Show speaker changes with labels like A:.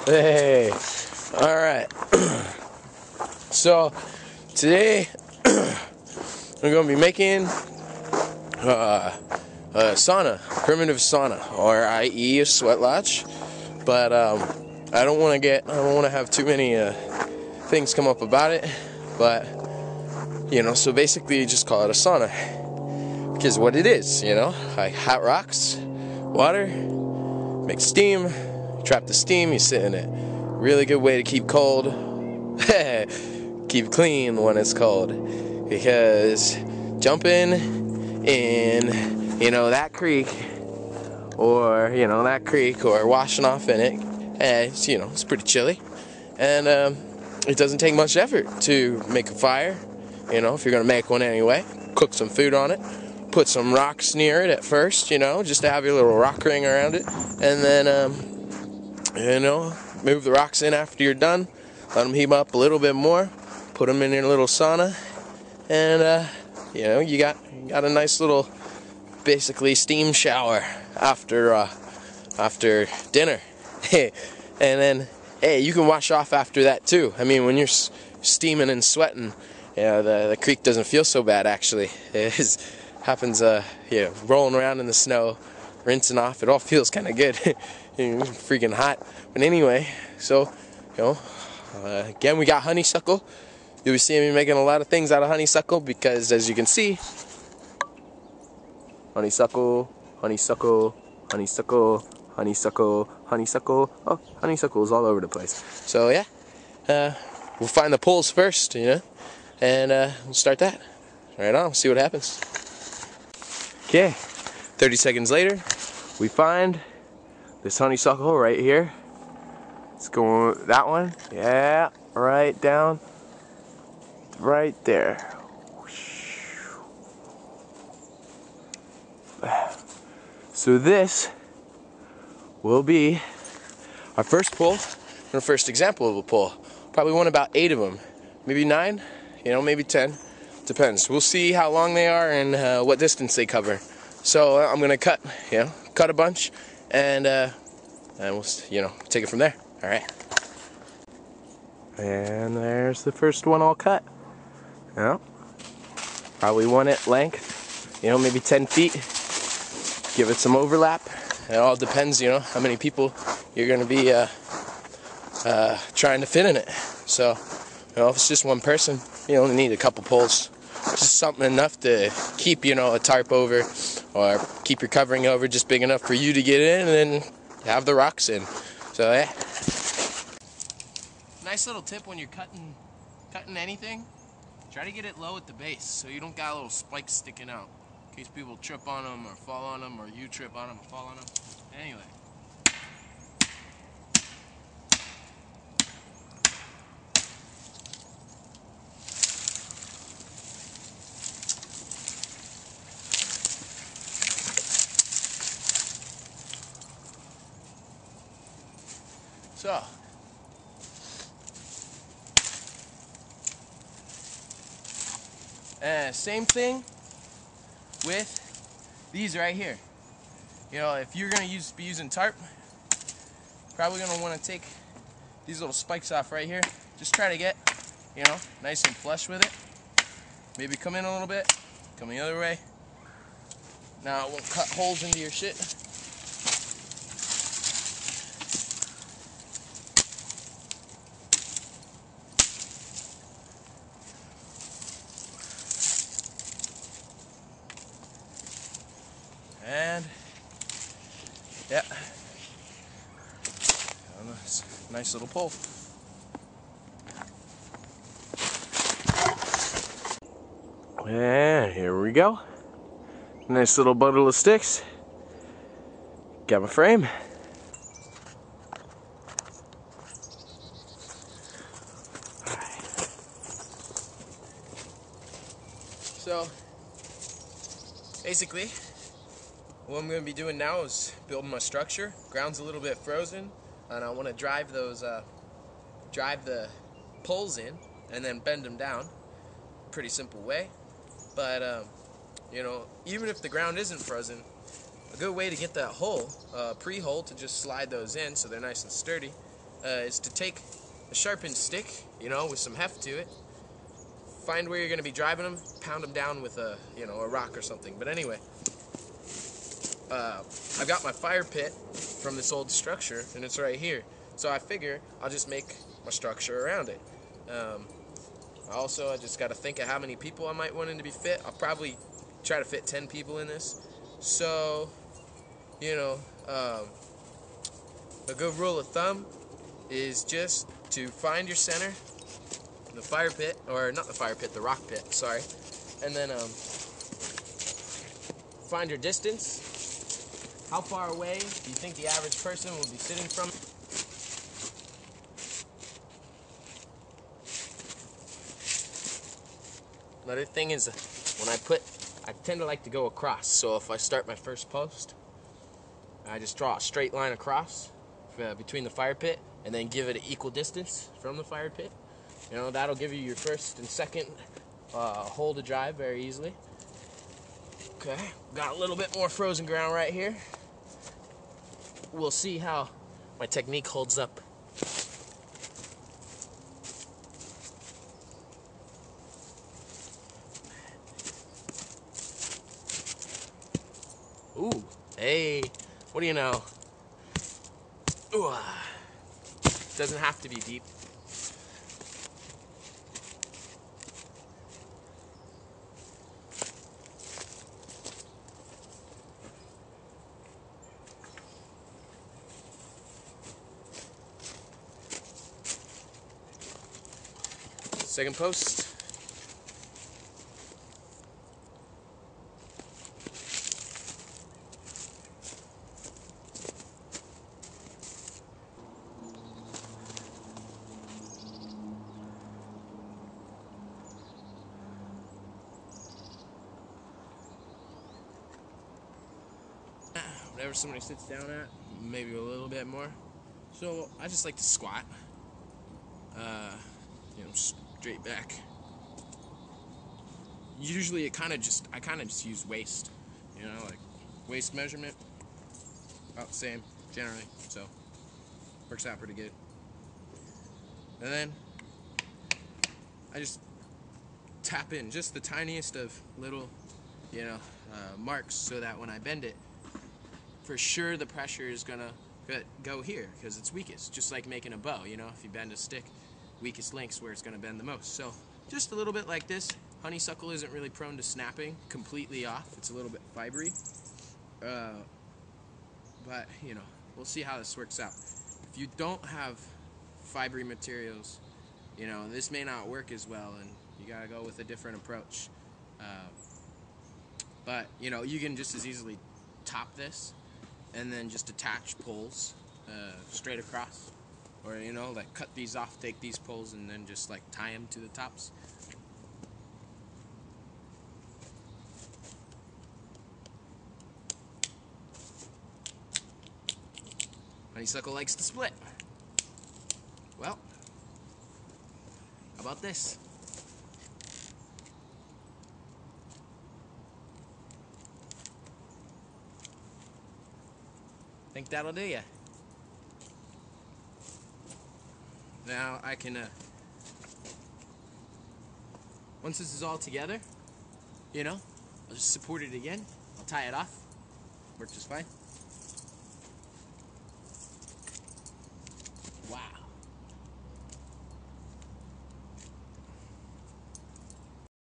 A: Hey, all right. So today we're gonna be making a sauna, primitive sauna, or i.e. a Sweatlodge. But I don't want to have too many things come up about it. But so basically, you just call it a sauna because what it is, like hot rocks, water, make steam. Trap the steam, you sit in it. Really good way to keep cold. Keep clean when it's cold. Because jumping in, that creek, or washing off in it, it's pretty chilly. And it doesn't take much effort to make a fire, if you're going to make one anyway. Cook some food on it. Put some rocks near it at first, just to have your little rock ring around it. And then, move the rocks in after you're done. Let them heat up a little bit more. Put them in your little sauna, and you got a nice little, basically steam shower after dinner. And then, hey, you can wash off after that too. I mean, when you're steaming and sweating, the creek doesn't feel so bad actually. It happens, rolling around in the snow, rinsing off. It all feels kind of good. Freaking hot. But anyway, so again, we got honeysuckle. You'll be seeing me making a lot of things out of honeysuckle because, as you can see, honeysuckle, honeysuckle, honeysuckle, honeysuckle, honeysuckle. Oh, honeysuckle is all over the place. So yeah, we'll find the poles first, and we'll start that. Right on. See what happens. Okay, 30 seconds later, we find this honeysuckle right here. Let's go that one. Yeah, right down. Right there. So this will be our first pull, and our first example of a pull. Probably want about 8 of them. Maybe 9, maybe 10. Depends. We'll see how long they are and what distance they cover. So I'm gonna cut a bunch, and we'll take it from there. All right. And there's the first one all cut. Probably one at length, maybe 10 feet. Give it some overlap. It all depends, how many people you're gonna be trying to fit in it. So, if it's just one person, you only need a couple poles. Just something enough to keep, a tarp over, or keep your covering over, just big enough for you to get in and then have the rocks in. So yeah. Nice little tip when you're cutting anything, try to get it low at the base so you don't got little spikes sticking out in case people trip on them or fall on them, or you trip on them or fall on them. Anyway. So, same thing with these right here. If you're going to be using tarp, probably going to want to take these little spikes off right here. Just try to get, nice and flush with it. Maybe come in a little bit, come the other way. Now it won't cut holes into your shit. And yeah, nice little pole. And here we go. Nice little bundle of sticks. Got my frame. So basically, what I'm going to be doing now is building my structure. Ground's a little bit frozen, and I want to drive the poles in and then bend them down. Pretty simple way, but even if the ground isn't frozen, a good way to get that hole, pre-hole, to just slide those in so they're nice and sturdy, is to take a sharpened stick, you know, with some heft to it. Find where you're going to be driving them, pound them down with a, you know, a rock or something. But anyway, I've got my fire pit from this old structure, and it's right here. So I figure I'll just make my structure around it. Also, I just got to think of how many people I might want in to be fit. I'll probably try to fit 10 people in this. So, you know, a good rule of thumb is just to find your center, the fire pit, or not the fire pit, the rock pit, sorry, and then find your distance. How far away do you think the average person will be sitting from? Another thing is, when I tend to like to go across. So if I start my first post, I just draw a straight line across between the fire pit, and then give it an equal distance from the fire pit. You know, that'll give you your first and second hole to drive very easily. Okay, got a little bit more frozen ground right here. We'll see how my technique holds up. Ooh, hey, what do you know? Ooh, doesn't have to be deep. Second post. Whatever somebody sits down at, maybe a little bit more. So I just like to squat. You know, straight back. Usually I kind of just use waist. You know, like waist measurement. About the same generally, so works out pretty good. And then I just tap in just the tiniest of little, you know, marks, so that when I bend it, for sure the pressure is gonna go here because it's weakest. Just like making a bow, you know, if you bend a stick, weakest link's where it's gonna bend the most. So just a little bit like this. Honeysuckle isn't really prone to snapping completely off. It's a little bit fibery. But, you know, we'll see how this works out. If you don't have fibery materials, you know, this may not work as well, and you gotta go with a different approach. But, you know, you can just as easily top this and then just attach poles straight across. Or, you know, like cut these off, take these poles, and then just like tie them to the tops. Honeysuckle likes to split. Well, how about this? Think that'll do ya. Now I can, once this is all together, you know, I'll just support it again. I'll tie it off. Works just fine.